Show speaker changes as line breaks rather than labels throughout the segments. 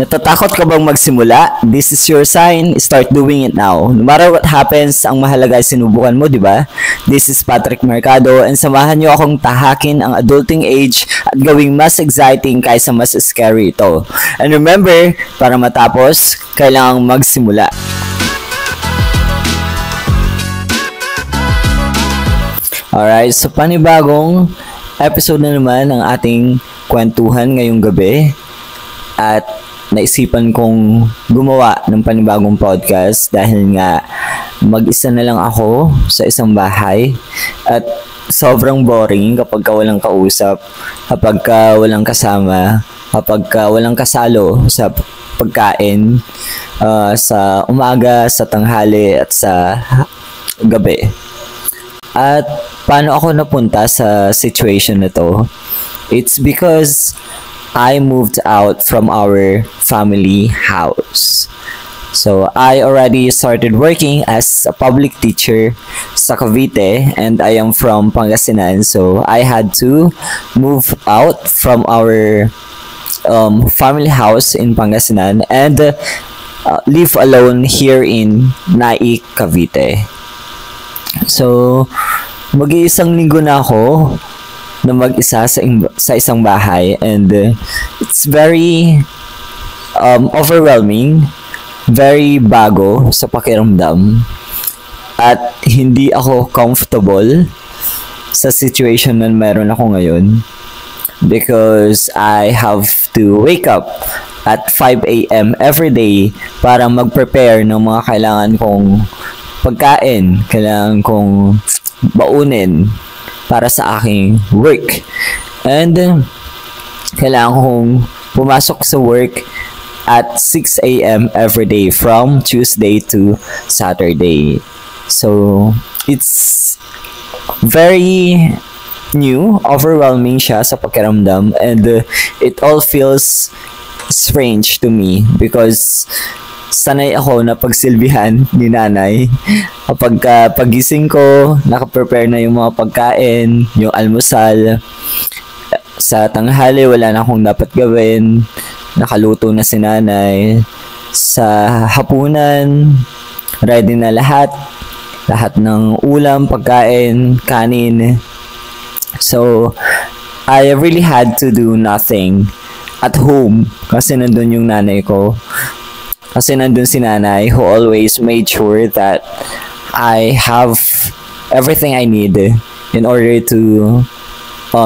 Natatakot ka bang magsimula? This is your sign. Start doing it now. No matter what happens, ang mahalaga ay sinubukan mo, di ba? This is Patrick Mercado and samahan niyo akong tahakin ang adulting age at gawing mas exciting kaysa mas scary ito. And remember, para matapos, kailangang magsimula. Alright, so panibagong episode na naman ng ating kwentuhan ngayong gabi. At naisipan kong gumawa ng panibagong podcast dahil nga mag-isa na lang ako sa isang bahay at sobrang boring kapag walang kausap, kapag walang kasama, kapag walang kasalo sa pagkain sa umaga, sa tanghali at sa gabi. At paano ako napunta sa situation na to? It's because I moved out from our family house. So, I already started working as a public teacher sa Cavite and I am from Pangasinan. So, I had to move out from our family house in Pangasinan and live alone here in Naik, Cavite. So, mag-iisang linggo na ako na mag-isa sa isang bahay and it's very overwhelming, very bago sa pakiramdam at hindi ako comfortable sa situation na meron ako ngayon because I have to wake up at 5 a.m. every day para mag-prepare ng mga kailangan kong pagkain, kailangan kong baunin para sa aking work. And kailangan kong pumasok sa work at 6 a.m. every day from Tuesday to Saturday. So, it's very new, overwhelming siya sa pakiramdam and it all feels strange to me because sanay ako na pagsilbihan ni nanay. Kapag pagising ko, nakaprepare na yung mga pagkain, yung almusal. Sa tanghali, wala na akong dapat gawin. Nakaluto na si nanay. Sa hapunan, ready na lahat. Lahat ng ulam, pagkain, kanin. So, I really had to do nothing at home kasi nandun yung nanay ko. Kasi nandun si nanay who always made sure that I have everything I need in order to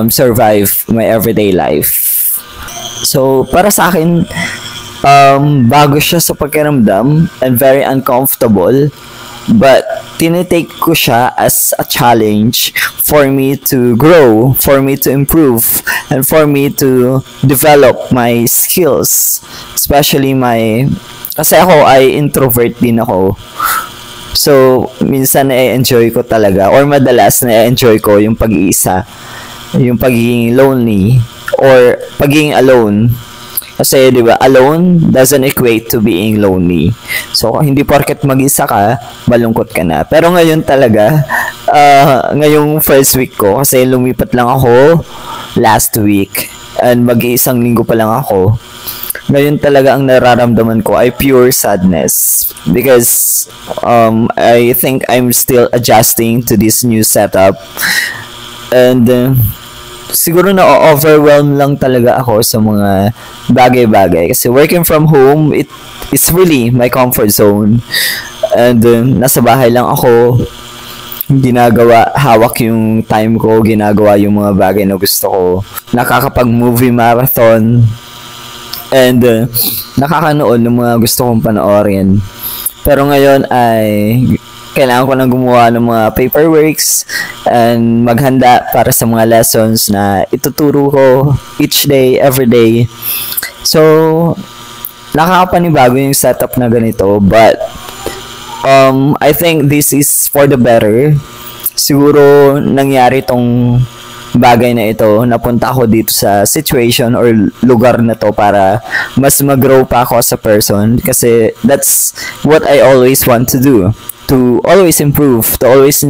survive my everyday life. So, para sa akin, bago siya sa pakiramdam and very uncomfortable. But, tinitake ko siya as a challenge for me to grow, for me to improve, and for me to develop my skills. Especially kasi ako ay introvert din ako. So, minsan na-enjoy ko talaga or madalas na-enjoy ko yung pag-iisa, yung pagiging lonely or pagiging alone. Kasi, di ba, alone doesn't equate to being lonely. So, hindi porket mag-isa ka, malungkot ka na. Pero ngayon talaga, ngayong first week ko, kasi lumipat lang ako last week and mag-iisang linggo pa lang ako. Ngayon talaga ang nararamdaman ko ay pure sadness because I think I'm still adjusting to this new setup and siguro na-overwhelm lang talaga ako sa mga bagay-bagay kasi working from home, it's really my comfort zone and nasa bahay lang ako, hawak yung time ko, ginagawa yung mga bagay na gusto ko, nakakapag-movie marathon and nakakanood ng mga gusto kong panoorin. Pero ngayon ay kailangan ko nang gumawa ng mga paperworks and maghanda para sa mga lessons na ituturo ko each day, every day. So, nakakapanibago yung setup na ganito but I think this is for the better. Siguro nangyari tong bagay na ito, napunta ako dito sa situation or lugar na to para mas mag-grow pa ako as a person kasi that's what I always want to do, to always improve, to always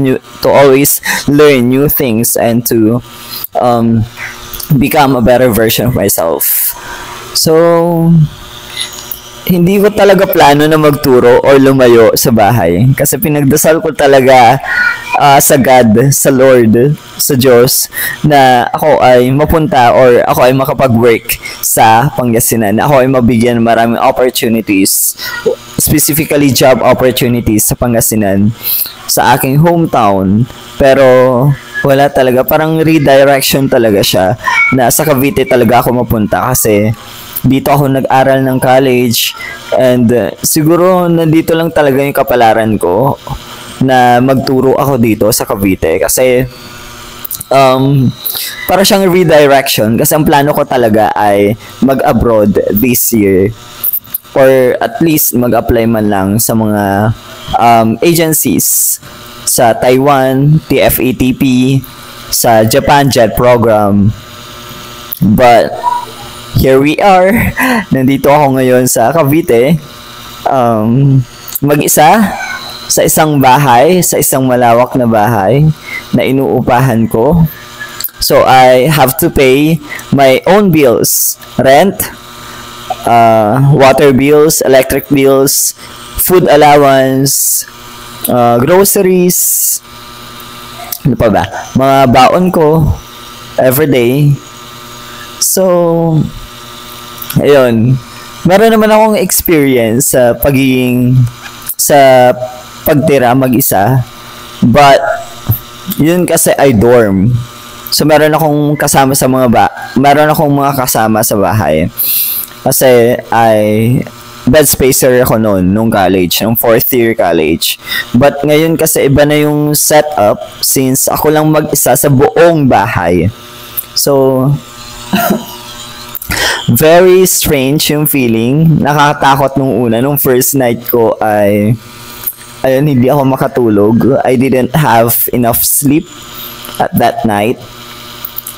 learn new things and to become a better version of myself. So hindi ko talaga plano na magturo or lumayo sa bahay. Kasi pinagdasal ko talaga sa God, sa Lord, sa Diyos, na ako ay mapunta or ako ay makapag-work sa Pangasinan. Ako ay mabigyan ng maraming opportunities, specifically job opportunities sa Pangasinan, sa aking hometown. Pero wala talaga, parang redirection talaga siya na sa Cavite talaga ako mapunta kasi dito ako nag-aral ng college and siguro nandito lang talaga yung kapalaran ko na magturo ako dito sa Cavite kasi para siyang redirection kasi ang plano ko talaga ay mag-abroad this year or at least mag-apply man lang sa mga agencies sa Taiwan, TFATP, sa Japan Jet Program. But here we are. Nandito ako ngayon sa Cavite. Mag-isa sa isang bahay, sa isang malawak na bahay na inuupahan ko. So I have to pay my own bills, rent, water bills, electric bills, food allowance, groceries, ano pa ba? Mga baon ko everyday. So, ayun. Meron naman akong experience sa pagtira mag-isa. But, yun kasi ay dorm. So, meron akong kasama mga kasama sa bahay. Kasi ay bed spacer ako nung college, nung 4th year college. But ngayon kasi iba na yung setup since ako lang mag-isa sa buong bahay. So, very strange yung feeling. Nakakatakot nung una. Nung first night ko ay ayun, hindi ako makatulog. I didn't have enough sleep at that night.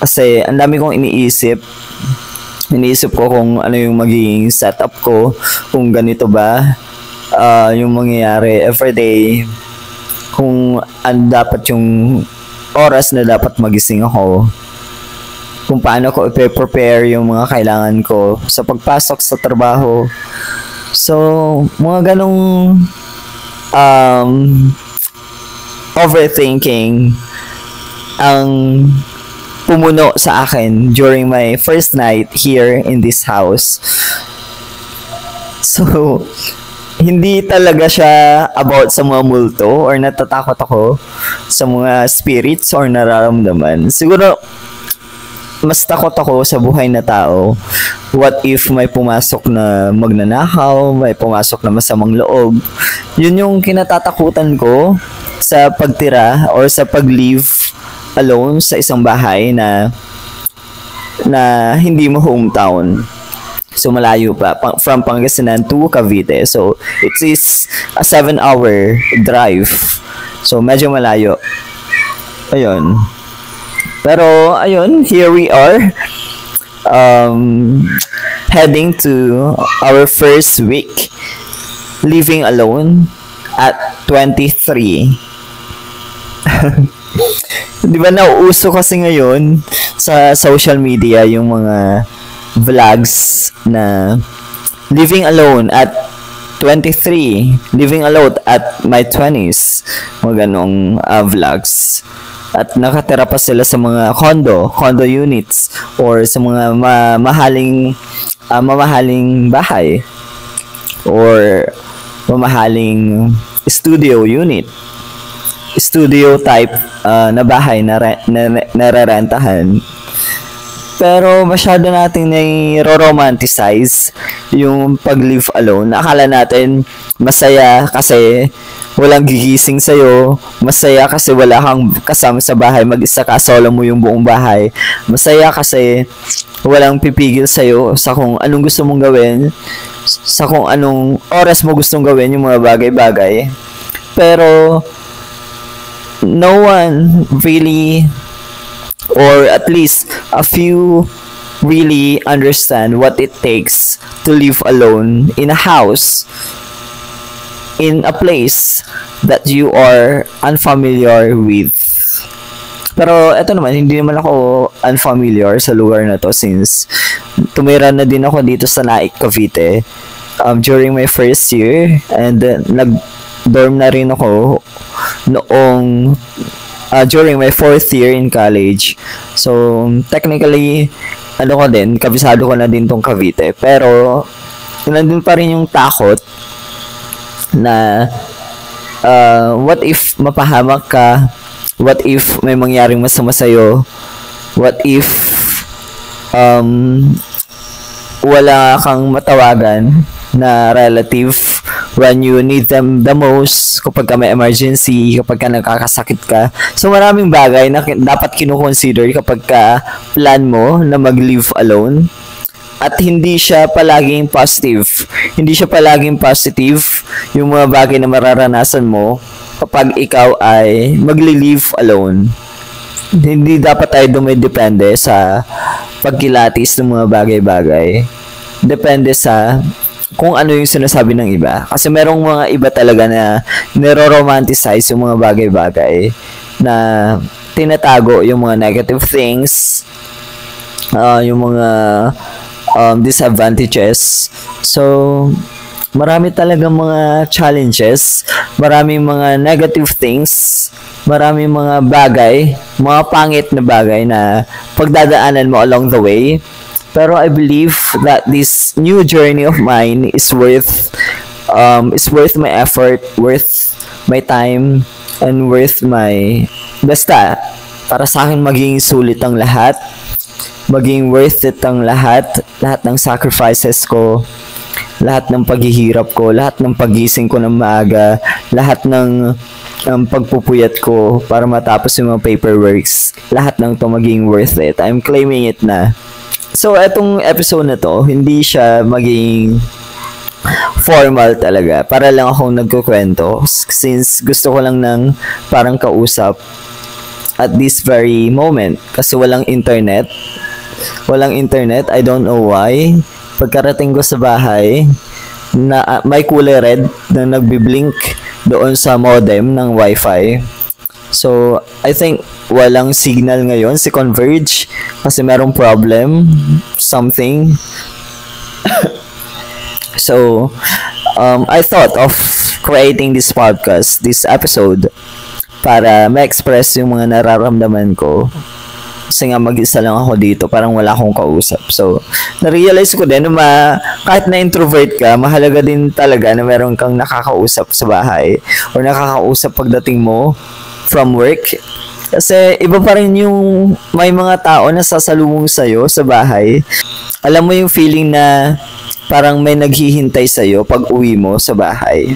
Kasi ang dami kong iniisip. Iniisip ko kung ano yung magiging setup ko, kung ganito ba yung mangyayari everyday, kung ano dapat yung oras na dapat magising ako, kung paano ko i-prepare yung mga kailangan ko sa pagpasok sa trabaho. So, mga ganong overthinking ang pumuno sa akin during my first night here in this house. So, hindi talaga siya about sa mga multo or natatakot ako sa mga spirits or nararamdaman. Siguro, mas takot ako sa buhay na tao. What if may pumasok na magnanakaw, may pumasok na masamang loob? Yun yung kinatatakutan ko sa pagtira or sa pag-live alone sa isang bahay na hindi mo hometown. So malayo pa from Pangasinan to Cavite. So it is a 7-hour drive. So medyo malayo. Ayun. Pero ayun, here we are. Heading to our first week living alone at 23. Di ba nauuso kasi ngayon sa social media yung mga vlogs na living alone at 23, living alone at my 20s, mga ganong vlogs. At nakatira pa sila sa mga condo units or sa mga mamahaling bahay or mamahaling studio type na bahay na narerentahan. Pero masyado nating nai-romanticize yung pag-live alone. Akala natin masaya kasi walang gigising sa'yo. Masaya kasi wala kang kasama sa bahay. Mag-isa ka, solo mo yung buong bahay. Masaya kasi walang pipigil sa'yo sa kung anong gusto mong gawin. Sa kung anong oras mo gustong gawin yung mga bagay-bagay. Pero no one really, or at least a few, really understand what it takes to live alone in a house, in a place that you are unfamiliar with. Pero eto naman, hindi naman ako unfamiliar sa lugar na to since tumira na din ako dito sa Naik, Cavite. during my first year, and nag-dorm na rin ako noong during my fourth year in college. So, technically, kabisado ko na din tong Cavite. Pero, nandun pa rin yung takot na what if mapahamak ka? What if may mangyaring masama sa'yo? What if wala kang matawagan na relative when you need them the most, kapag ka may emergency, kapag ka nagkakasakit ka. So, maraming bagay na dapat kinukonsider kapag ka plan mo na mag-live alone. At hindi siya palaging positive. Hindi siya palaging positive yung mga bagay na mararanasan mo kapag ikaw ay magli-live alone. Hindi dapat tayo dumidepende sa pagkilatis ng mga bagay-bagay. Depende sa kung ano yung sinasabi ng iba. Kasi merong mga iba talaga na niro-romanticize yung mga bagay-bagay na tinatago yung mga negative things, yung mga disadvantages. So, marami talaga mga challenges, maraming mga negative things, maraming mga bagay, mga pangit na bagay na pagdadaanan mo along the way. Pero I believe that this new journey of mine is worth my effort, worth my time, and worth my basta para sa akin maging sulit ang lahat, maging worth it ang lahat ng sacrifices ko, lahat ng paghihirap ko, lahat ng pagising ko ng maaga, lahat ng pagpupuyat ko para matapos yung mga paperworks, lahat ng to maging worth it. I'm claiming it na. So, etong episode na to, hindi siya maging formal talaga. Para lang akong nagkukwento since gusto ko lang ng parang kausap at this very moment. Kasi walang internet. I don't know why. Pagkarating ko sa bahay, na may kulay red na nagbi-blink doon sa modem ng Wi-Fi. So, I think walang signal ngayon si Converge kasi merong problem, something. So, I thought of creating this podcast, this episode, para ma-express yung mga nararamdaman ko. Kasi nga mag-isa lang ako dito, parang wala akong kausap. So, na-realize ko din na kahit na introvert ka, mahalaga din talaga na meron kang nakakausap sa bahay or nakakausap pagdating mo from work. Kasi iba pa rin yung may mga tao na sasalubong sa'yo sa bahay. Alam mo yung feeling na parang may naghihintay sa'yo pag uwi mo sa bahay.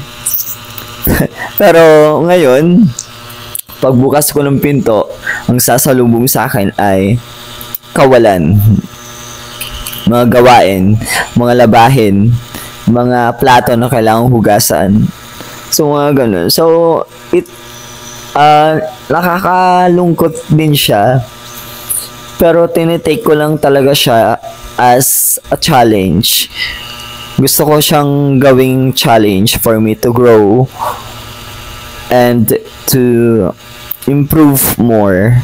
Pero ngayon, pagbukas ko ng pinto, ang sasalubong sa akin ay kawalan. Mga gawain, mga labahin, mga plato na kailangang hugasan. So, mga ganun. So, nakakalungkot din siya. Pero tinitake ko lang talaga siya as a challenge. Gusto ko siyang gawing challenge for me to grow and to improve more.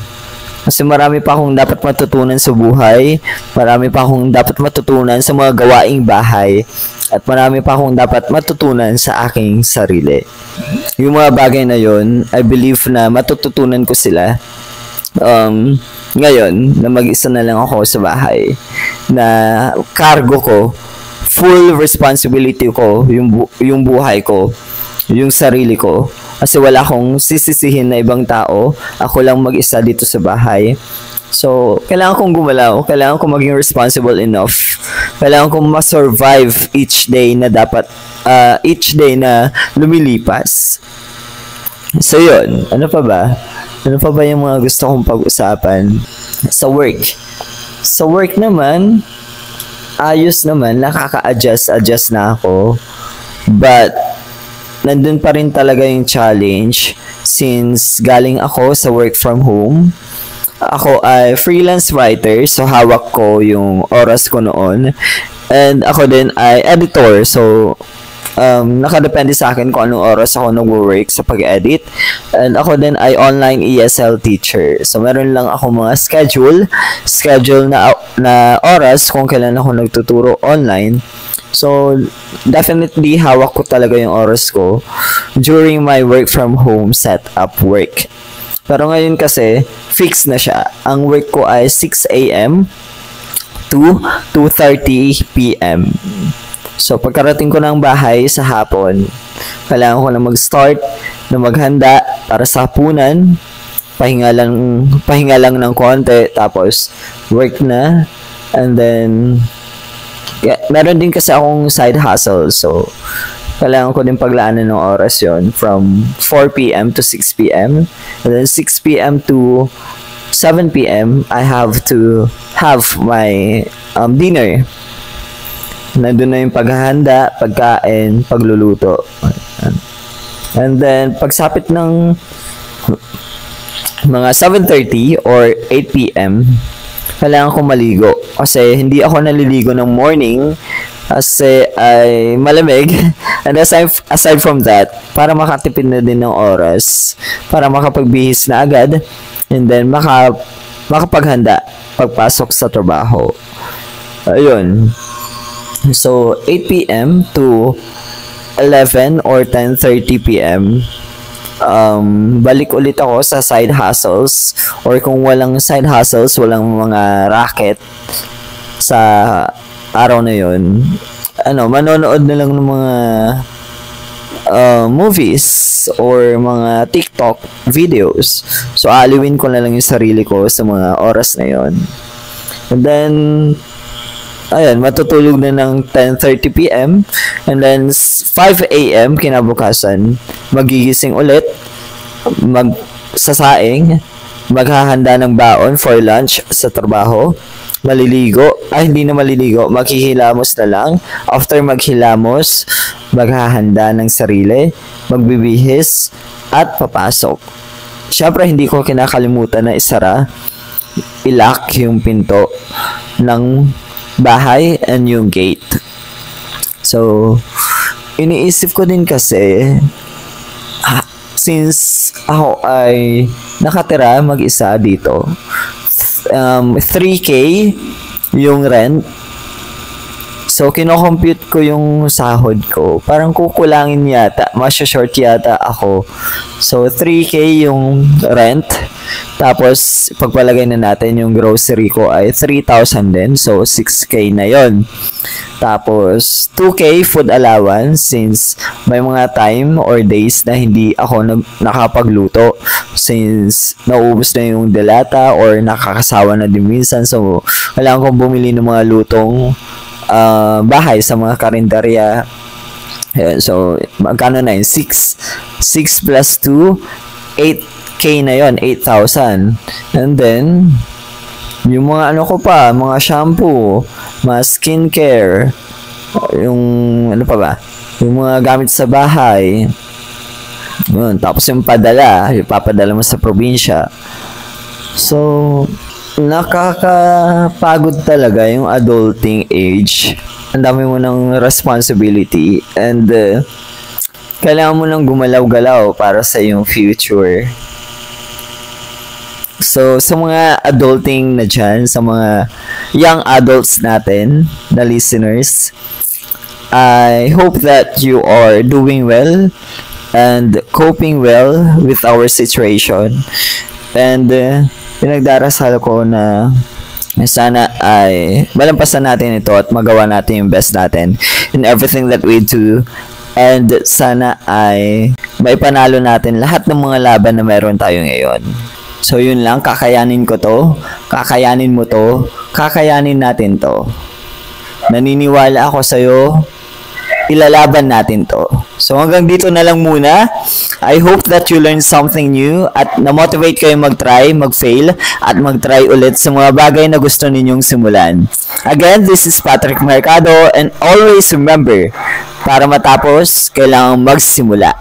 Kasi marami pa akong dapat matutunan sa buhay, marami pa akong dapat matutunan sa mga gawaing bahay, at marami pa akong dapat matutunan sa aking sarili. Yung mga bagay na yon, I believe na matututunan ko sila ngayon na mag-isa na lang ako sa bahay, na cargo ko, full responsibility ko, yung buhay ko, yung sarili ko. Kasi wala akong sisisihin na ibang tao. Ako lang mag-isa dito sa bahay. So, kailangan kong gumalaw. Kailangan kong maging responsible enough. Kailangan kong ma-survive each day na lumilipas. So, yun. Ano pa ba? Ano pa ba yung mga gusto kong pag-usapan? Sa work. Sa work naman, ayos naman. Nakaka-adjust na ako. But, nandun pa rin talaga yung challenge since galing ako sa work from home. Ako ay freelance writer, so hawak ko yung oras ko noon. And ako din ay editor, so nakadepende sa akin kung anong oras ako nag-work sa pag-edit. And ako din ay online ESL teacher. So meron lang ako mga schedule na oras kung kailan ako nagtuturo online. So, definitely hawak ko talaga yung oras ko during my work from home setup work. Pero ngayon kasi, fix na siya. Ang work ko ay 6 a.m. to 2:30 p.m. So, pagkarating ko ng bahay sa hapon, kailangan ko na mag-start na maghanda para sa hapunan. Pahinga lang ng konti, tapos work na. And then, meron din kasi akong side hustle. So, kailangan ko din paglaanan ng oras yon from 4 p.m. to 6 p.m. And then 6 p.m. to 7 p.m. I have to have my dinner. Nandun na yung paghahanda, pagkain, pagluluto. And then, pagsapit ng mga 7:30 or 8 p.m., kailangan ko maligo. Kasi hindi ako naliligo ng morning kasi ay malamig. And aside from that, para makatipid na din ng oras, para makapagbihis na agad, and then makapaghanda pagpasok sa trabaho. Ayun. So, 8 p.m. to 11 or 10:30 p.m. Balik ulit ako sa side hustles, or kung walang side hustles, walang mga racket sa araw na yun, manonood na lang ng mga movies or mga TikTok videos. So, aliwin ko na lang yung sarili ko sa mga oras na yun. And then, ayun, matutulog na ng 10:30 p.m. And then, 5 a.m. kinabukasan, magigising ulit, magsasaing, maghahanda ng baon for lunch sa trabaho, hindi na maliligo, maghihilamos na lang. After maghilamos, maghahanda ng sarili, magbibihis, at papasok. Siyempre, hindi ko kinakalimutan na ilock yung pinto ng bahay and yung gate. So, iniisip ko din kasi, since ako ay nakatira mag-isa dito, 3K yung rent. So, kino-compute ko yung sahod ko. Parang kukulangin yata. Masya-short yata ako. So, 3K yung rent. Tapos, pagpalagay na natin yung grocery ko ay 3,000 din. So, 6K na yon. Tapos, 2K food allowance since may mga time or days na hindi ako nakapagluto since naubos na yung delata or nakakasawa na din minsan. So, kailangan kong bumili ng mga lutong bahay sa mga karinderya. Ayan, so, magkano na yun? 6 plus 2, 8K na yon, 8,000. And then, yung mga mga shampoo, mga skincare, yung yung mga gamit sa bahay. Yun, tapos yung ipapadala mo sa probinsya. So, nakakapagod talaga yung adulting age. Ang dami mo ng responsibility and kailangan mo nang gumalaw-galaw para sa iyong future. So, sa mga adulting na dyan, sa mga young adults natin, na listeners, I hope that you are doing well and coping well with our situation. And pinagdarasal ko na sana ay malampasan natin ito at magawa natin yung best natin in everything that we do. And sana ay maipanalo natin lahat ng mga laban na meron tayo ngayon. So yun lang, kakayanin ko to, kakayanin mo to, kakayanin natin to. Naniniwala ako sa'yo, ilalaban natin to. So hanggang dito na lang muna. I hope that you learned something new at na-motivate kayo mag-try, mag-fail, at mag-try ulit sa mga bagay na gusto ninyong simulan. Again, this is Patrick Mercado and always remember, para matapos, kailangang magsimula.